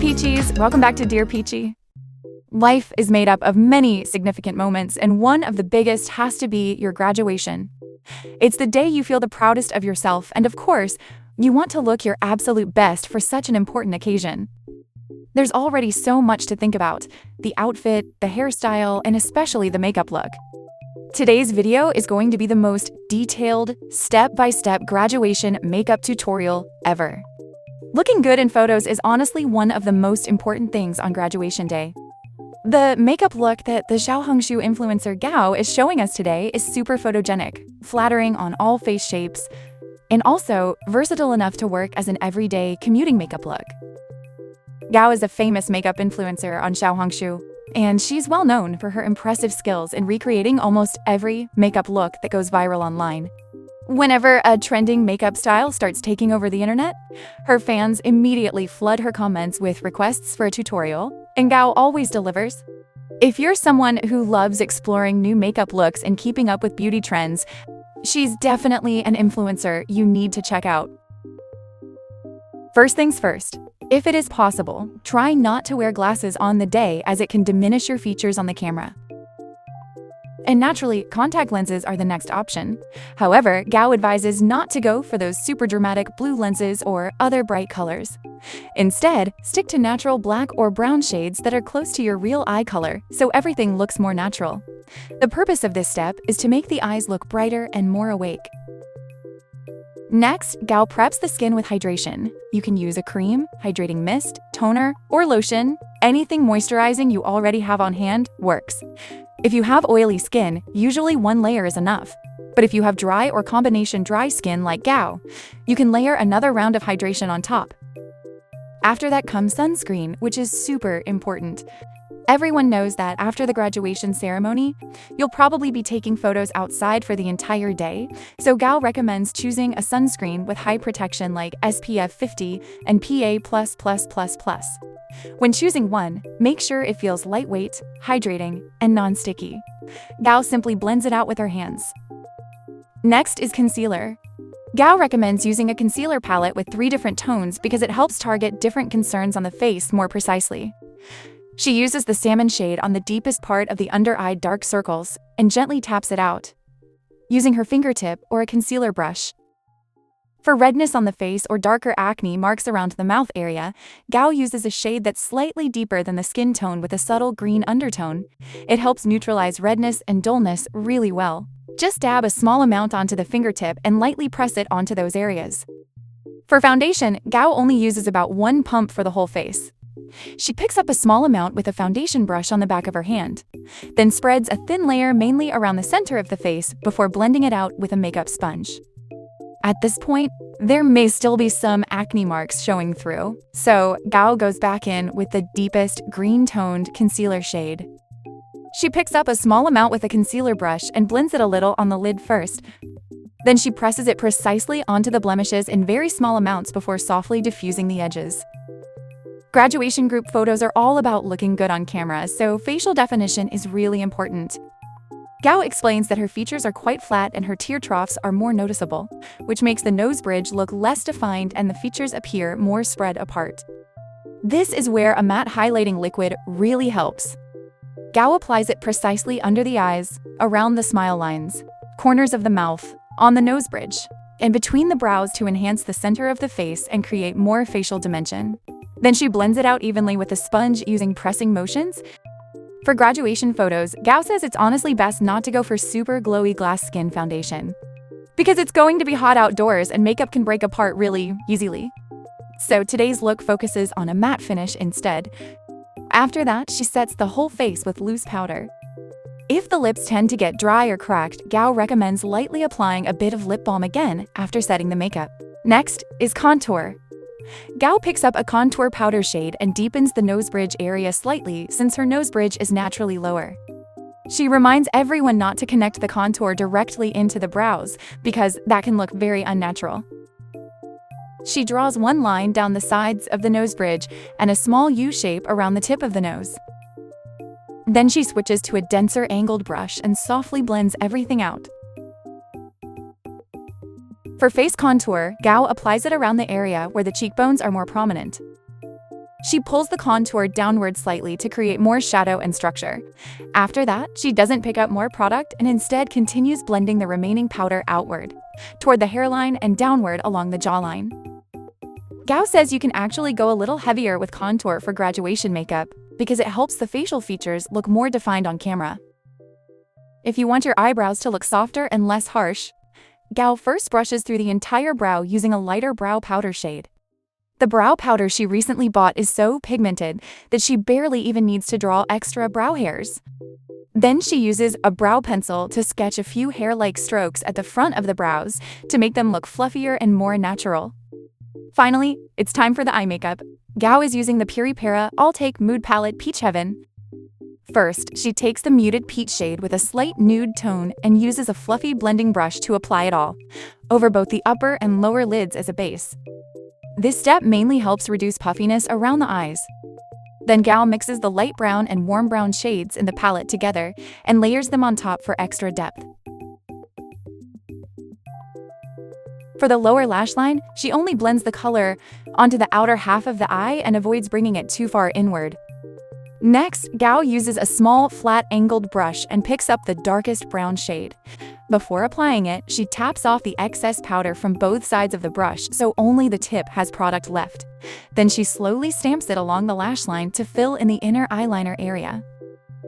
Peachies, welcome back to Dear Peachy. Life is made up of many significant moments, and one of the biggest has to be your graduation. It's the day you feel the proudest of yourself, and of course, you want to look your absolute best for such an important occasion. There's already so much to think about: the outfit, the hairstyle, and especially the makeup look. Today's video is going to be the most detailed, step-by-step graduation makeup tutorial ever. Looking good in photos is honestly one of the most important things on graduation day. The makeup look that the XiaoHongShu influencer Gao is showing us today is super photogenic, flattering on all face shapes, and also versatile enough to work as an everyday commuting makeup look. Gao is a famous makeup influencer on XiaoHongShu, and she's well known for her impressive skills in recreating almost every makeup look that goes viral online. Whenever a trending makeup style starts taking over the internet, her fans immediately flood her comments with requests for a tutorial, and Gao always delivers. If you're someone who loves exploring new makeup looks and keeping up with beauty trends, she's definitely an influencer you need to check out. First things first, if it is possible, try not to wear glasses on the day as it can diminish your features on the camera. And naturally, contact lenses are the next option. However, Gao advises not to go for those super dramatic blue lenses or other bright colors. Instead, stick to natural black or brown shades that are close to your real eye color, so everything looks more natural. The purpose of this step is to make the eyes look brighter and more awake. Next, Gao preps the skin with hydration. You can use a cream, hydrating mist, toner, or lotion. Anything moisturizing you already have on hand works. If you have oily skin, usually one layer is enough. But if you have dry or combination dry skin like Gao, you can layer another round of hydration on top. After that comes sunscreen, which is super important. Everyone knows that after the graduation ceremony, you'll probably be taking photos outside for the entire day, so Gao recommends choosing a sunscreen with high protection like SPF 50 and PA++++. When choosing one, make sure it feels lightweight, hydrating, and non-sticky. Gao simply blends it out with her hands. Next is concealer. Gao recommends using a concealer palette with 3 different tones because it helps target different concerns on the face more precisely. She uses the salmon shade on the deepest part of the under-eye dark circles and gently taps it out, using her fingertip or a concealer brush. For redness on the face or darker acne marks around the mouth area, Gao uses a shade that's slightly deeper than the skin tone with a subtle green undertone. It helps neutralize redness and dullness really well. Just dab a small amount onto the fingertip and lightly press it onto those areas. For foundation, Gao only uses about 1 pump for the whole face. She picks up a small amount with a foundation brush on the back of her hand, then spreads a thin layer mainly around the center of the face before blending it out with a makeup sponge. At this point, there may still be some acne marks showing through, so Gao goes back in with the deepest green-toned concealer shade. She picks up a small amount with a concealer brush and blends it a little on the lid first. Then she presses it precisely onto the blemishes in very small amounts before softly diffusing the edges. Graduation group photos are all about looking good on camera, so facial definition is really important. Gao explains that her features are quite flat and her tear troughs are more noticeable, which makes the nose bridge look less defined and the features appear more spread apart. This is where a matte highlighting liquid really helps. Gao applies it precisely under the eyes, around the smile lines, corners of the mouth, on the nose bridge, and between the brows to enhance the center of the face and create more facial dimension. Then she blends it out evenly with a sponge using pressing motions. For graduation photos, Gao says it's honestly best not to go for super glowy glass skin foundation, because it's going to be hot outdoors and makeup can break apart really easily. So today's look focuses on a matte finish instead. After that, she sets the whole face with loose powder. If the lips tend to get dry or cracked, Gao recommends lightly applying a bit of lip balm again after setting the makeup. Next is contour. Gao picks up a contour powder shade and deepens the nose bridge area slightly since her nose bridge is naturally lower. She reminds everyone not to connect the contour directly into the brows because that can look very unnatural. She draws one line down the sides of the nose bridge and a small U shape around the tip of the nose. Then she switches to a denser angled brush and softly blends everything out. For face contour, Gao applies it around the area where the cheekbones are more prominent. She pulls the contour downward slightly to create more shadow and structure. After that, she doesn't pick up more product and instead continues blending the remaining powder outward, toward the hairline and downward along the jawline. Gao says you can actually go a little heavier with contour for graduation makeup because it helps the facial features look more defined on camera. If you want your eyebrows to look softer and less harsh, Gao first brushes through the entire brow using a lighter brow powder shade. The brow powder she recently bought is so pigmented that she barely even needs to draw extra brow hairs. Then she uses a brow pencil to sketch a few hair-like strokes at the front of the brows to make them look fluffier and more natural. Finally, it's time for the eye makeup. Gao is using the Puripera All-Take Mood Palette Peach Heaven. First, she takes the muted peach shade with a slight nude tone and uses a fluffy blending brush to apply it all, over both the upper and lower lids as a base. This step mainly helps reduce puffiness around the eyes. Then Gao mixes the light brown and warm brown shades in the palette together and layers them on top for extra depth. For the lower lash line, she only blends the color onto the outer half of the eye and avoids bringing it too far inward. Next, Gao uses a small, flat, angled brush and picks up the darkest brown shade. Before applying it, she taps off the excess powder from both sides of the brush so only the tip has product left. Then she slowly stamps it along the lash line to fill in the inner eyeliner area.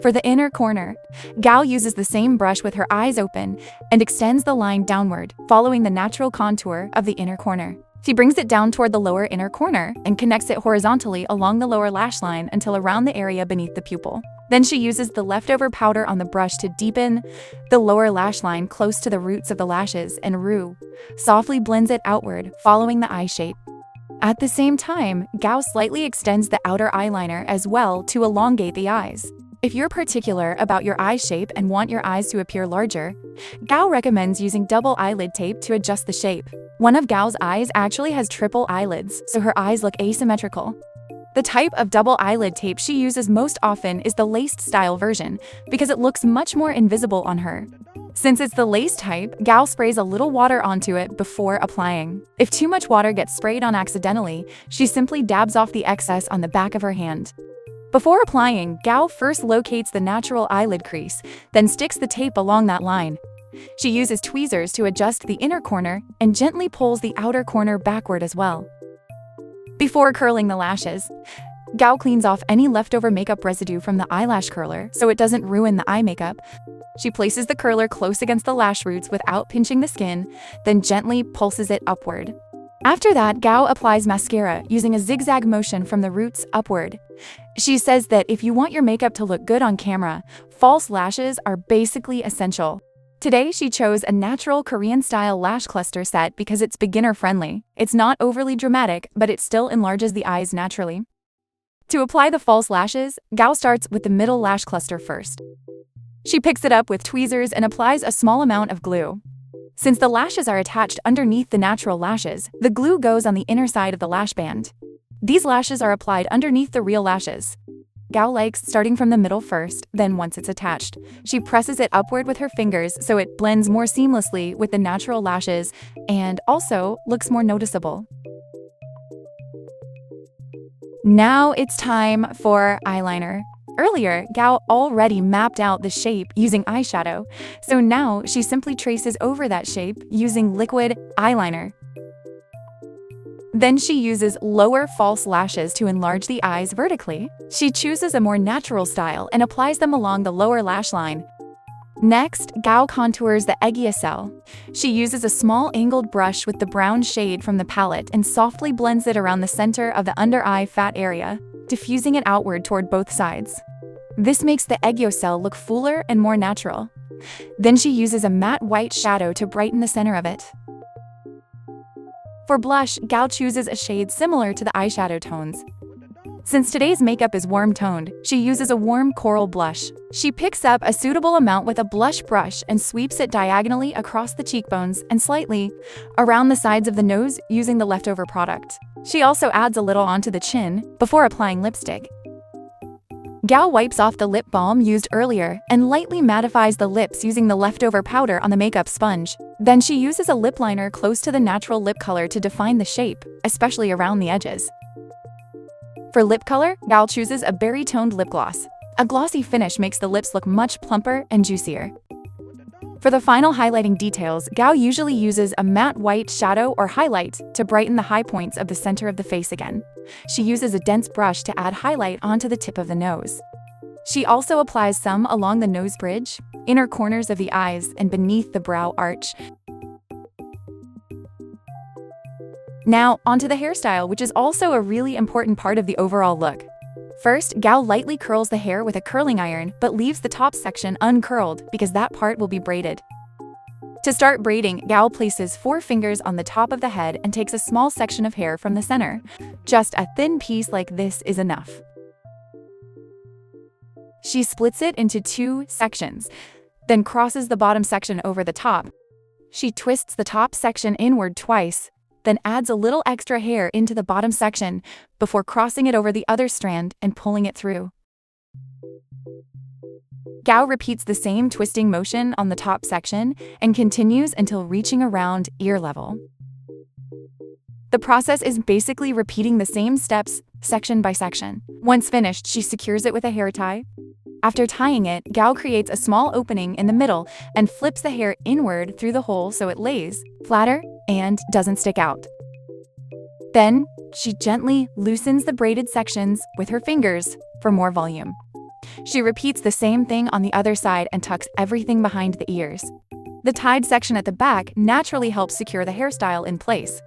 For the inner corner, Gao uses the same brush with her eyes open and extends the line downward, following the natural contour of the inner corner. She brings it down toward the lower inner corner and connects it horizontally along the lower lash line until around the area beneath the pupil. Then she uses the leftover powder on the brush to deepen the lower lash line close to the roots of the lashes and softly blends it outward, following the eye shape. At the same time, Gao slightly extends the outer eyeliner as well to elongate the eyes. If you're particular about your eye shape and want your eyes to appear larger, Gao recommends using double eyelid tape to adjust the shape. One of Gao's eyes actually has triple eyelids, so her eyes look asymmetrical. The type of double eyelid tape she uses most often is the laced style version because it looks much more invisible on her. Since it's the lace type, Gao sprays a little water onto it before applying. If too much water gets sprayed on accidentally, she simply dabs off the excess on the back of her hand. Before applying, Gao first locates the natural eyelid crease, then sticks the tape along that line. She uses tweezers to adjust the inner corner and gently pulls the outer corner backward as well. Before curling the lashes, Gao cleans off any leftover makeup residue from the eyelash curler so it doesn't ruin the eye makeup. She places the curler close against the lash roots without pinching the skin, then gently pulses it upward. After that, Gao applies mascara using a zigzag motion from the roots upward. She says that if you want your makeup to look good on camera, false lashes are basically essential. Today, she chose a natural Korean-style lash cluster set because it's beginner-friendly. It's not overly dramatic, but it still enlarges the eyes naturally. To apply the false lashes, Gao starts with the middle lash cluster first. She picks it up with tweezers and applies a small amount of glue. Since the lashes are attached underneath the natural lashes, the glue goes on the inner side of the lash band. These lashes are applied underneath the real lashes. Gao likes starting from the middle first, then once it's attached, she presses it upward with her fingers so it blends more seamlessly with the natural lashes and also looks more noticeable. Now it's time for eyeliner. Earlier, Gao already mapped out the shape using eyeshadow, so now she simply traces over that shape using liquid eyeliner. Then she uses lower false lashes to enlarge the eyes vertically. She chooses a more natural style and applies them along the lower lash line. Next, Gao contours the XiaoHongShu. She uses a small angled brush with the brown shade from the palette and softly blends it around the center of the under-eye fat area, diffusing it outward toward both sides. This makes the XiaoHongShu look fuller and more natural. Then she uses a matte white shadow to brighten the center of it. For blush, Gao chooses a shade similar to the eyeshadow tones. Since today's makeup is warm-toned, she uses a warm coral blush. She picks up a suitable amount with a blush brush and sweeps it diagonally across the cheekbones and slightly around the sides of the nose using the leftover product. She also adds a little onto the chin before applying lipstick. Gao wipes off the lip balm used earlier and lightly mattifies the lips using the leftover powder on the makeup sponge. Then she uses a lip liner close to the natural lip color to define the shape, especially around the edges. For lip color, Gal chooses a berry-toned lip gloss. A glossy finish makes the lips look much plumper and juicier. For the final highlighting details, Gal usually uses a matte white shadow or highlight to brighten the high points of the center of the face again. She uses a dense brush to add highlight onto the tip of the nose. She also applies some along the nose bridge, inner corners of the eyes, and beneath the brow arch. Now, onto the hairstyle, which is also a really important part of the overall look. First, Gal lightly curls the hair with a curling iron, but leaves the top section uncurled because that part will be braided. To start braiding, Gal places 4 fingers on the top of the head and takes a small section of hair from the center. Just a thin piece like this is enough. She splits it into 2 sections, then crosses the bottom section over the top. She twists the top section inward twice, then adds a little extra hair into the bottom section before crossing it over the other strand and pulling it through. Gal repeats the same twisting motion on the top section and continues until reaching around ear level. The process is basically repeating the same steps section by section. Once finished, she secures it with a hair tie. After tying it, Gal creates a small opening in the middle and flips the hair inward through the hole so it lays flatter and doesn't stick out. Then, she gently loosens the braided sections with her fingers for more volume. She repeats the same thing on the other side and tucks everything behind the ears. The tied section at the back naturally helps secure the hairstyle in place.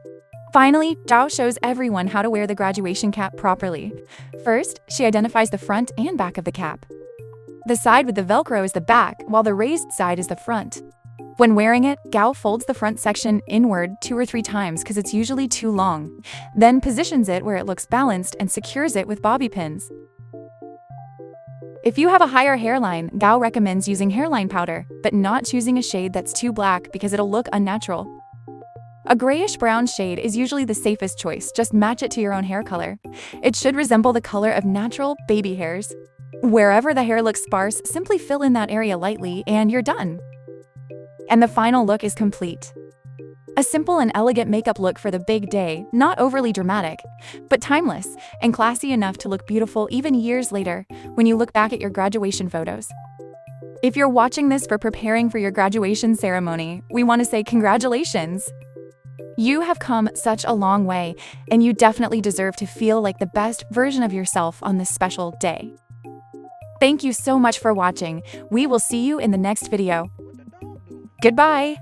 Finally, Zhao shows everyone how to wear the graduation cap properly. First, she identifies the front and back of the cap. The side with the Velcro is the back, while the raised side is the front. When wearing it, Gal folds the front section inward 2 or 3 times because it's usually too long, then positions it where it looks balanced and secures it with bobby pins. If you have a higher hairline, Gal recommends using hairline powder, but not choosing a shade that's too black because it'll look unnatural. A grayish-brown shade is usually the safest choice, just match it to your own hair color. It should resemble the color of natural baby hairs. Wherever the hair looks sparse, simply fill in that area lightly and you're done. And the final look is complete. A simple and elegant makeup look for the big day, not overly dramatic, but timeless and classy enough to look beautiful even years later when you look back at your graduation photos. If you're watching this for preparing for your graduation ceremony, we want to say congratulations! You have come such a long way, and you definitely deserve to feel like the best version of yourself on this special day. Thank you so much for watching. We will see you in the next video. Goodbye!